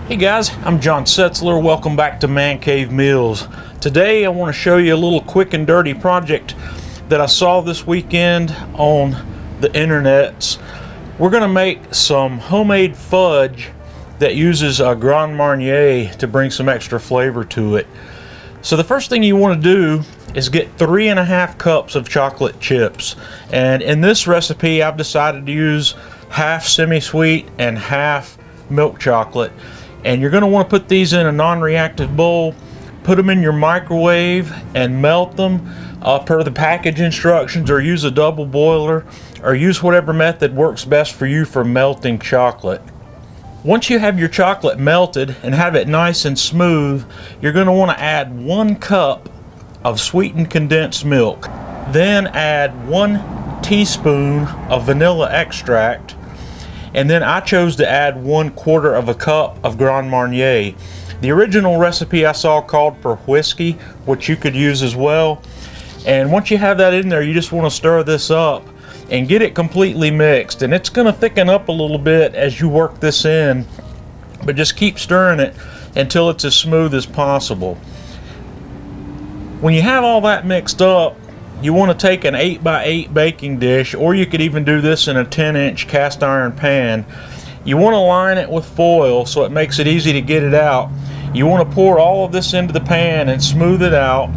Hey guys, I'm John Setzler. Welcome back to Man Cave Meals. Today I want to show you a little quick and dirty project that I saw this weekend on the internets. We're going to make some homemade fudge that uses a Grand Marnier to bring some extra flavor to it. So the first thing you want to do is get 3.5 cups of chocolate chips. And in this recipe I've decided to use half semi-sweet and half milk chocolate. And you're going to want to put these in a non-reactive bowl, put them in your microwave and melt them per the package instructions, or use a double boiler, or use whatever method works best for you for melting chocolate. Once you have your chocolate melted and have it nice and smooth, you're going to want to add 1 cup of sweetened condensed milk. Then add 1 teaspoon of vanilla extract. And then I chose to add 1/4 cup of Grand Marnier. The original recipe I saw called for whiskey, which you could use as well. And once you have that in there, you just want to stir this up and get it completely mixed. And it's going to thicken up a little bit as you work this in, but just keep stirring it until it's as smooth as possible. When you have all that mixed up, you want to take an 8x8 baking dish, or you could even do this in a 10-inch cast iron pan. You want to line it with foil so it makes it easy to get it out. You want to pour all of this into the pan and smooth it out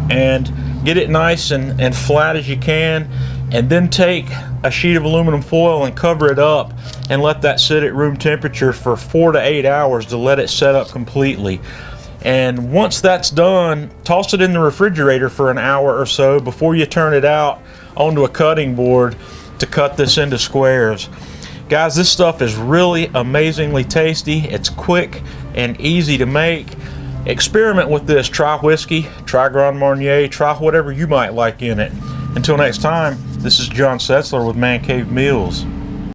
and get it nice and flat as you can, and then take a sheet of aluminum foil and cover it up and let that sit at room temperature for 4 to 8 hours to let it set up completely. And once that's done, toss it in the refrigerator for an hour or so before you turn it out onto a cutting board to cut this into squares. Guys, this stuff is really amazingly tasty. It's quick and easy to make. Experiment with this. Try whiskey, try Grand Marnier, try whatever you might like in it. Until next time, this is John Setzler with Man Cave Meals.